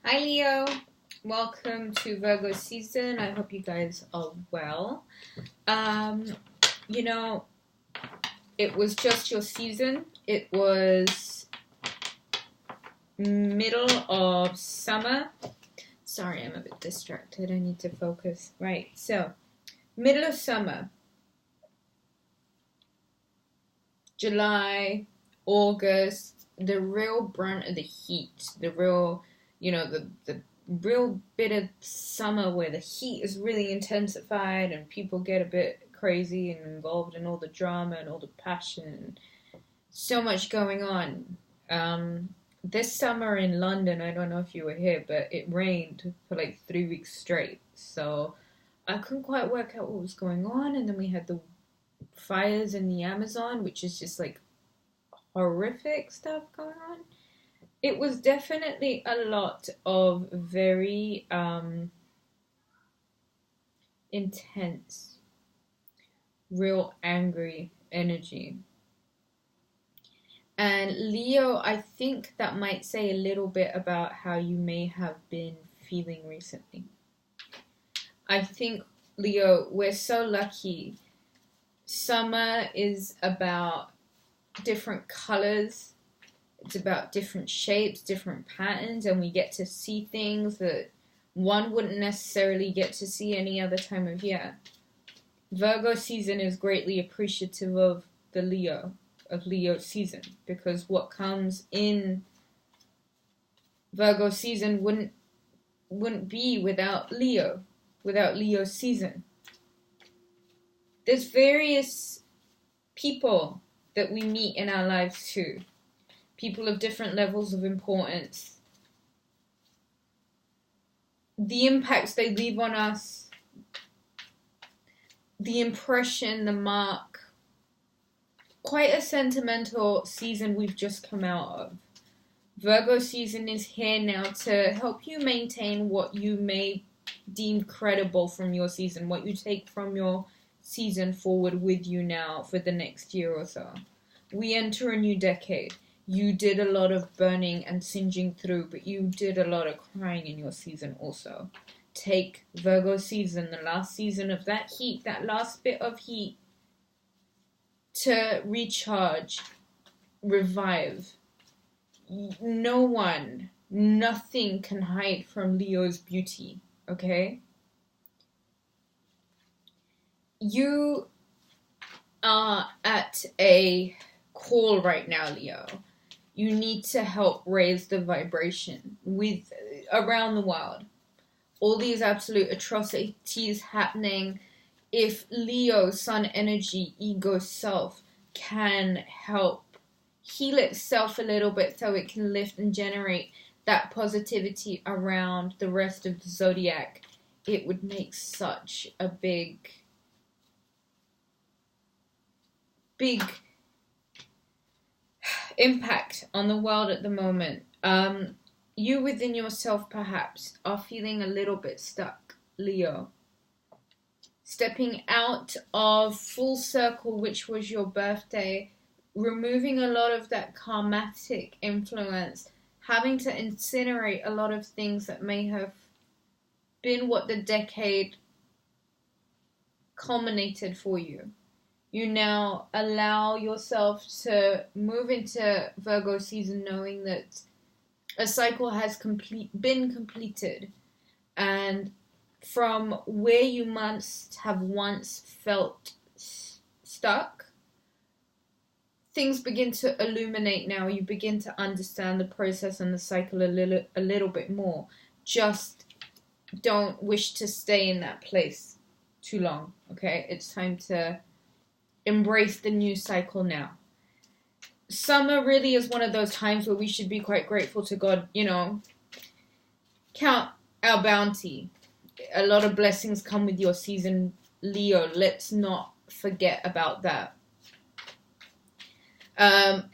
Hi Leo, welcome to Virgo season. I hope you guys are well. You know, it was just your season. It was middle of summer. Sorry, I'm a bit distracted. I need to focus. Right, so middle of summer. July, August, the real brunt of the heat, the real bit of summer where the heat is really intensified and people get a bit crazy and involved in all the drama and all the passion. So much going on. This summer in London, I don't know if you were here, but it rained for like 3 weeks straight. So I couldn't quite work out what was going on. And then we had the fires in the Amazon, which is just like horrific stuff going on. It was definitely a lot of very intense, real angry energy. And Leo, I think that might say a little bit about how you may have been feeling recently. I think, Leo, we're so lucky. Summer is about different colors. It's about different shapes, different patterns, and we get to see things that one wouldn't necessarily get to see any other time of year. Virgo season is greatly appreciative of Leo season, because what comes in Virgo season wouldn't be without Leo season. There's various people that we meet in our lives too. People of different levels of importance. The impacts they leave on us, the impression, the mark. Quite a sentimental season we've just come out of. Virgo season is here now to help you maintain what you may deem credible from your season, what you take from your season forward with you now for the next year or so. We enter a new decade. You did a lot of burning and singeing through, but you did a lot of crying in your season also. Take Virgo season, the last season of that heat, that last bit of heat, to recharge, revive. Nothing can hide from Leo's beauty, okay? You are at a call right now, Leo. You need to help raise the vibration with around the world. All these absolute atrocities happening. If Leo, sun energy, ego self can help heal itself a little bit so it can lift and generate that positivity around the rest of the zodiac, it would make such a big impact on the world at the moment. You within yourself perhaps are feeling a little bit stuck, Leo. Stepping out of full circle, which was your birthday, removing a lot of that karmatic influence, having to incinerate a lot of things that may have been what the decade culminated for you. You now allow yourself to move into Virgo season knowing that a cycle has been completed, and from where you must have once felt stuck, things begin to illuminate now. You begin to understand the process and the cycle a little bit more. Just don't wish to stay in that place too long, okay? It's time to embrace the new cycle now. Summer really is one of those times where we should be quite grateful to God, count our bounty. A lot of blessings come with your season, Leo. Let's not forget about that.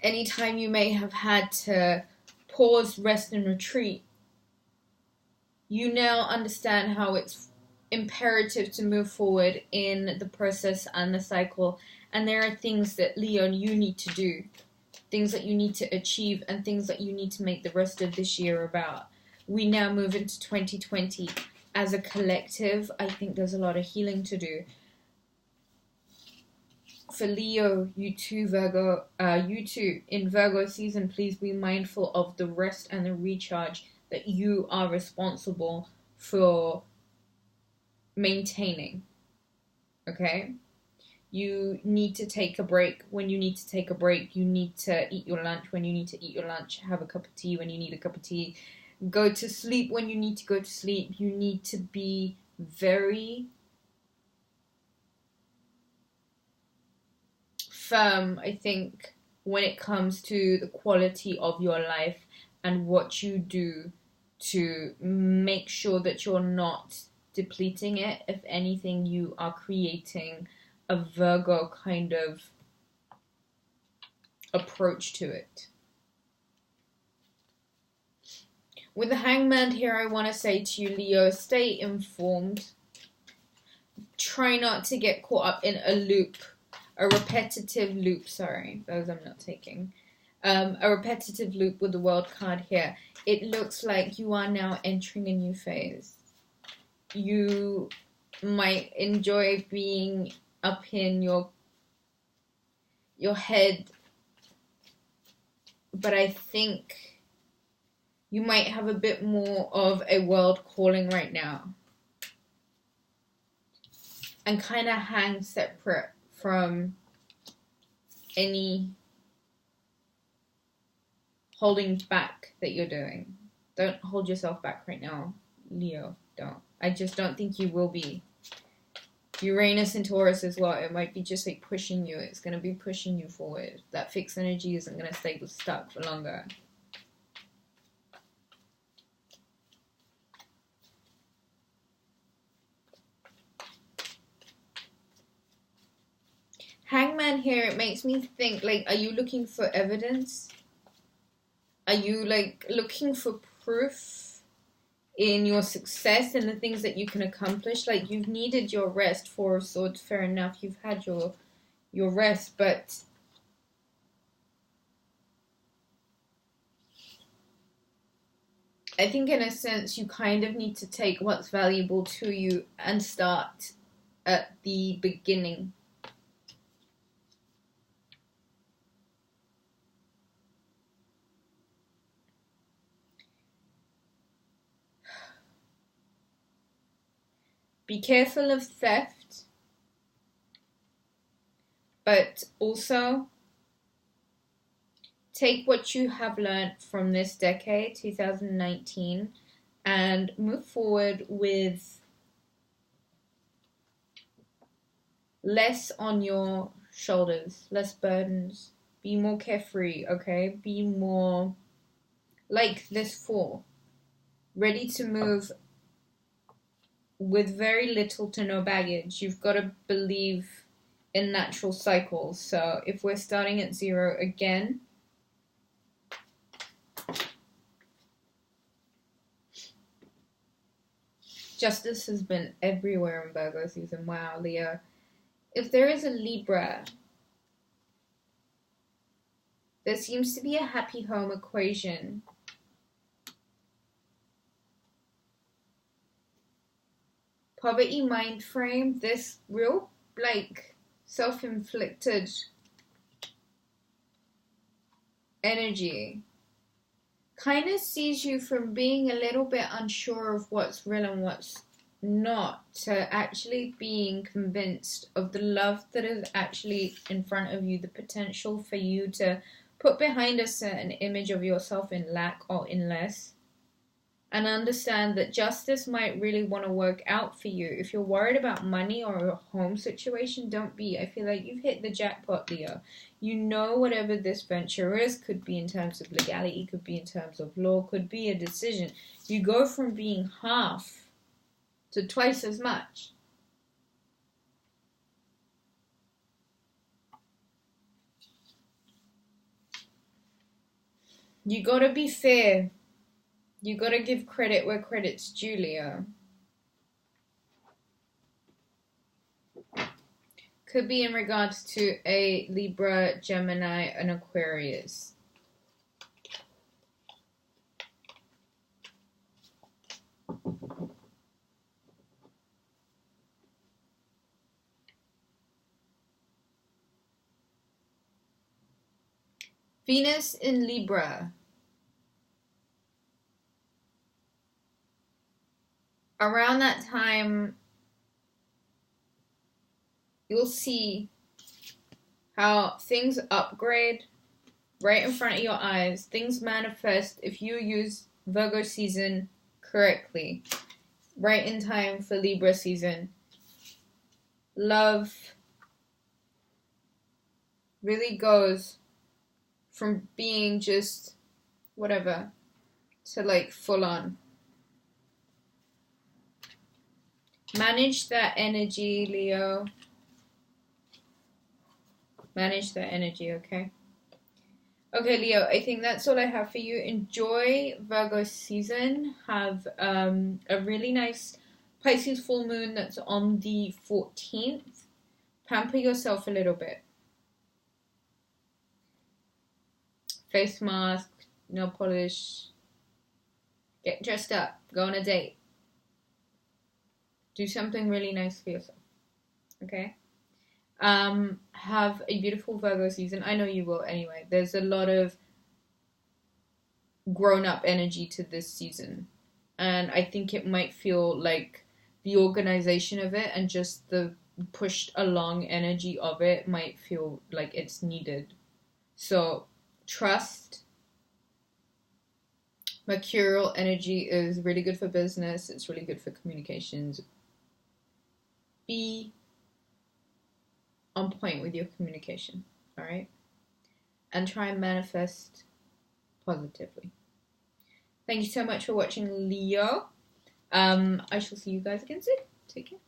Anytime you may have had to pause, rest, and retreat, you now understand how it's imperative to move forward in the process and the cycle. And there are things that, Leo, you need to do. Things that you need to achieve and things that you need to make the rest of this year about. we now move into 2020 as a collective. I think there's a lot of healing to do. For Leo, you too, Virgo, you too, in Virgo season, please be mindful of the rest and the recharge that you are responsible for maintaining. Okay? You need to take a break when you need to take a break. You need to eat your lunch when you need to eat your lunch. Have a cup of tea when you need a cup of tea. Go to sleep when you need to go to sleep. You need to be very firm, I think, when it comes to the quality of your life and what you do to make sure that you're not depleting it. If anything, you are creating a Virgo kind of approach to it. With the Hangman here, I want to say to you, Leo, stay informed. Try not to get caught up in a loop. A repetitive loop, sorry, those I'm not taking. A repetitive loop with the World card here. It looks like you are now entering a new phase. You might enjoy being up in your head, but I think you might have a bit more of a world calling right now. And kind of hang separate from any holding back that you're doing. Don't hold yourself back right now, Leo. Don't. I just don't think you will be. Uranus and Taurus as well. It might be just like pushing you. It's going to be pushing you forward. That fixed energy isn't going to stay stuck for longer. Hangman here, it makes me think, like, are you looking for evidence? Are you, like, looking for proof in your success and the things that you can accomplish? Like, you've needed your rest, Four of Swords, fair enough. You've had your rest, but I think in a sense you kind of need to take what's valuable to you and start at the beginning. Be careful of theft, but also take what you have learned from this decade, 2019, and move forward with less on your shoulders, less burdens. Be more carefree, okay? Be more like this Four, ready to move with very little to no baggage. You've got to believe in natural cycles. So if we're starting at 0 again, justice has been everywhere in Virgo season. Wow, Leo. If there is a Libra, there seems to be a happy home equation. Poverty mind frame, this real, like, self-inflicted energy kind of sees you from being a little bit unsure of what's real and what's not, to actually being convinced of the love that is actually in front of you, the potential for you to put behind a certain image of yourself in lack or in less. And understand that justice might really want to work out for you. If you're worried about money or a home situation, don't be. I feel like you've hit the jackpot, Leo. You know whatever this venture is, could be in terms of legality, could be in terms of law, could be a decision. You go from being half to twice as much. You gotta be fair. You gotta give credit where credit's due, Leo. Could be in regards to a Libra, Gemini, and Aquarius. Venus in Libra. Around that time, you'll see how things upgrade right in front of your eyes. Things manifest if you use Virgo season correctly. Right in time for Libra season. Love really goes from being just whatever to like full on. Manage that energy, Leo. Manage that energy, okay? Okay, Leo, I think that's all I have for you. Enjoy Virgo season. Have a really nice Pisces full moon that's on the 14th. Pamper yourself a little bit. Face mask, nail polish. Get dressed up. Go on a date. Do something really nice for yourself. Okay? Have a beautiful Virgo season. I know you will anyway. There's a lot of grown-up energy to this season. And I think it might feel like the organization of it and just the pushed along energy of it might feel like it's needed. So, trust. Mercurial energy is really good for business. It's really good for communications. Be on point with your communication, all right? And try and manifest positively. Thank you so much for watching, Leo. I shall see you guys again soon. Take care.